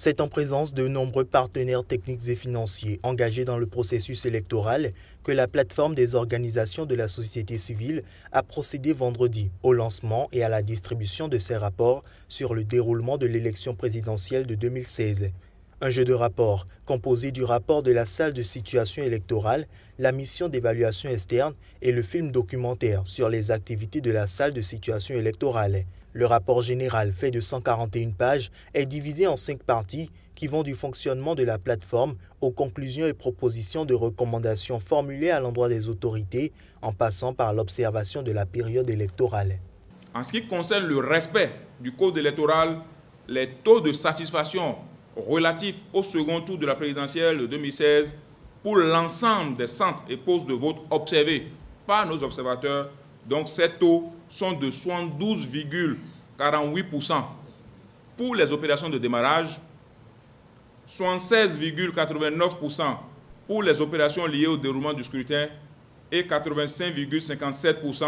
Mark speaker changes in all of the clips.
Speaker 1: C'est en présence de nombreux partenaires techniques et financiers engagés dans le processus électoral que la plateforme des organisations de la société civile a procédé vendredi au lancement et à la distribution de ses rapports sur le déroulement de l'élection présidentielle de 2016. Un jeu de rapports composé du rapport de la salle de situation électorale, la mission d'évaluation externe et le film documentaire sur les activités de la salle de situation électorale. Le rapport général, fait de 141 pages, est divisé en 5 parties qui vont du fonctionnement de la plateforme aux conclusions et propositions de recommandations formulées à l'endroit des autorités, en passant par l'observation de la période électorale.
Speaker 2: En ce qui concerne le respect du code électoral, les taux de satisfaction relatifs au second tour de la présidentielle de 2016 pour l'ensemble des centres et postes de vote observés par nos observateurs, donc ces taux sont de 72,48% pour les opérations de démarrage, 76,89% pour les opérations liées au déroulement du scrutin et 85,57%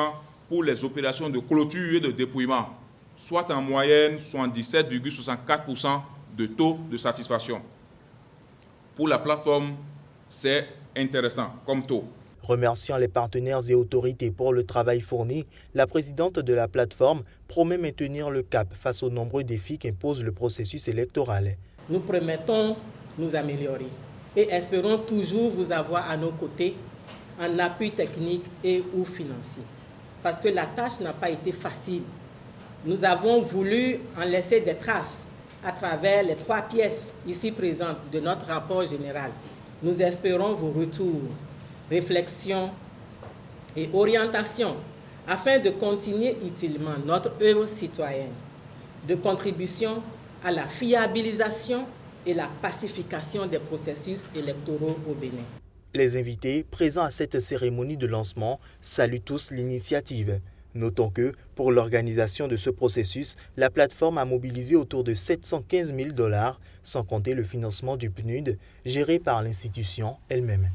Speaker 2: pour les opérations de clôture et de dépouillement, soit en moyenne 77,64% de taux de satisfaction. Pour la plateforme, c'est intéressant comme taux.
Speaker 1: Remerciant les partenaires et autorités pour le travail fourni, la présidente de la plateforme promet maintenir le cap face aux nombreux défis qu'impose le processus électoral.
Speaker 3: Nous promettons nous améliorer et espérons toujours vous avoir à nos côtés en appui technique et ou financier. Parce que la tâche n'a pas été facile. Nous avons voulu en laisser des traces à travers les 3 pièces ici présentes de notre rapport général. Nous espérons vos retours, réflexions et orientations afin de continuer utilement notre œuvre citoyenne de contribution à la fiabilisation et la pacification des processus électoraux au Bénin.
Speaker 1: Les invités présents à cette cérémonie de lancement saluent tous l'initiative. Notons que, pour l'organisation de ce processus, la plateforme a mobilisé autour de 715 000 $, sans compter le financement du PNUD, géré par l'institution elle-même.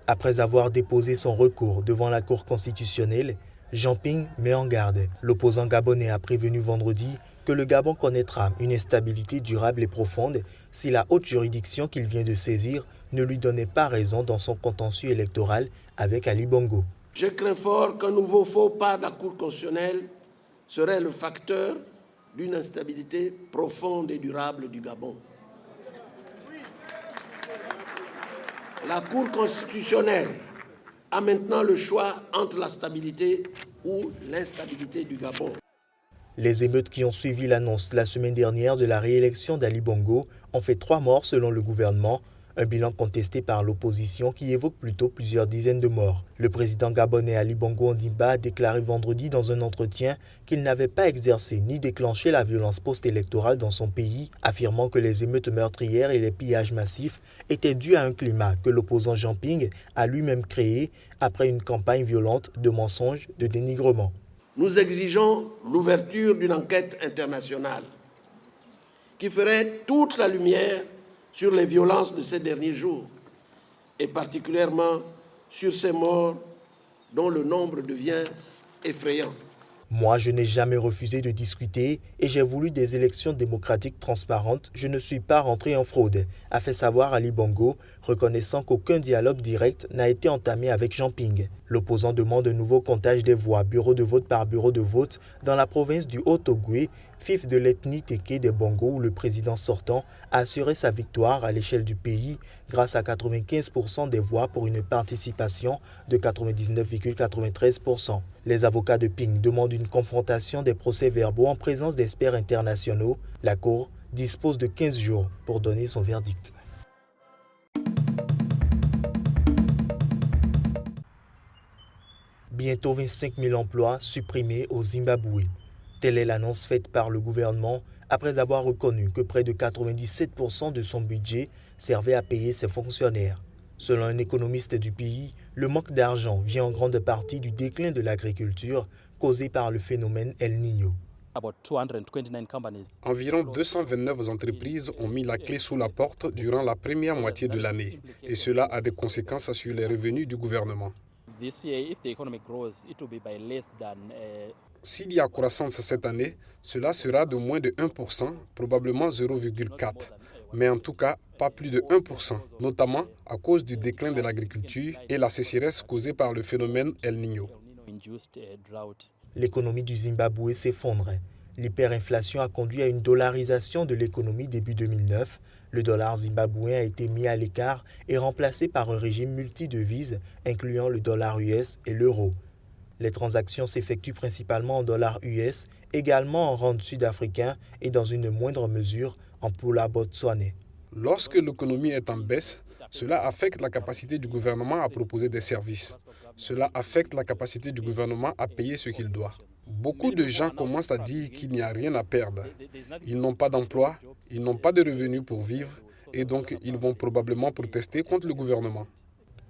Speaker 1: Après avoir déposé son recours devant la Cour constitutionnelle, Jean Ping met en garde. L'opposant gabonais a prévenu vendredi que le Gabon connaîtra une instabilité durable et profonde si la haute juridiction qu'il vient de saisir ne lui donnait pas raison dans son contentieux électoral avec Ali Bongo.
Speaker 4: Je crains fort qu'un nouveau faux pas de la Cour constitutionnelle serait le facteur d'une instabilité profonde et durable du Gabon. La Cour constitutionnelle a maintenant le choix entre la stabilité ou l'instabilité du Gabon.
Speaker 1: Les émeutes qui ont suivi l'annonce la semaine dernière de la réélection d'Ali Bongo ont fait 3 morts selon le gouvernement, un bilan contesté par l'opposition qui évoque plutôt plusieurs dizaines de morts. Le président gabonais Ali Bongo Ondimba a déclaré vendredi dans un entretien qu'il n'avait pas exercé ni déclenché la violence post-électorale dans son pays, affirmant que les émeutes meurtrières et les pillages massifs étaient dus à un climat que l'opposant Jean Ping a lui-même créé après une campagne violente de mensonges, de dénigrement.
Speaker 4: Nous exigeons l'ouverture d'une enquête internationale qui ferait toute la lumière sur les violences de ces derniers jours et particulièrement sur ces morts dont le nombre devient effrayant.
Speaker 1: Moi, je n'ai jamais refusé de discuter et j'ai voulu des élections démocratiques transparentes. Je ne suis pas rentré en fraude, a fait savoir Ali Bongo, reconnaissant qu'aucun dialogue direct n'a été entamé avec Jean Ping. L'opposant demande un nouveau comptage des voix, bureau de vote par bureau de vote, dans la province du Haut-Ogooué, fief de l'ethnie Téké des Bongo, où le président sortant a assuré sa victoire à l'échelle du pays grâce à 95% des voix pour une participation de 99,93%. Les avocats de Ping demandent une confrontation des procès-verbaux en présence d'experts internationaux. La Cour dispose de 15 jours pour donner son verdict. Bientôt 25 000 emplois supprimés au Zimbabwe. Telle est l'annonce faite par le gouvernement après avoir reconnu que près de 97% de son budget servait à payer ses fonctionnaires. Selon un économiste du pays, le manque d'argent vient en grande partie du déclin de l'agriculture causé par le phénomène El Niño.
Speaker 5: Environ 229 entreprises ont mis la clé sous la porte durant la première moitié de l'année et cela a des conséquences sur les revenus du gouvernement. S'il y a croissance cette année, cela sera de moins de 1%, probablement 0,4%. Mais en tout cas, pas plus de 1%, notamment à cause du déclin de l'agriculture et la sécheresse causée par le phénomène El Niño.
Speaker 1: L'économie du Zimbabwe s'effondre. L'hyperinflation a conduit à une dollarisation de l'économie début 2009. Le dollar zimbabwéen a été mis à l'écart et remplacé par un régime multidevises incluant le dollar US et l'euro. Les transactions s'effectuent principalement en dollars US, également en rand sud-africain et dans une moindre mesure en pula botswanais.
Speaker 5: Lorsque l'économie est en baisse, cela affecte la capacité du gouvernement à proposer des services. Cela affecte la capacité du gouvernement à payer ce qu'il doit. Beaucoup de gens commencent à dire qu'il n'y a rien à perdre. Ils n'ont pas d'emploi, ils n'ont pas de revenus pour vivre et donc ils vont probablement protester contre le gouvernement.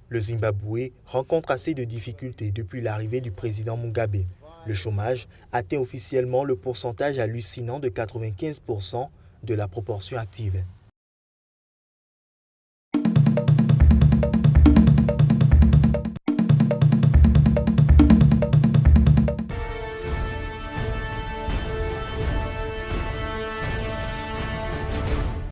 Speaker 1: Le Zimbabwe rencontre assez de difficultés depuis l'arrivée du président Mugabe. Le chômage atteint officiellement le pourcentage hallucinant de 95% de la proportion active.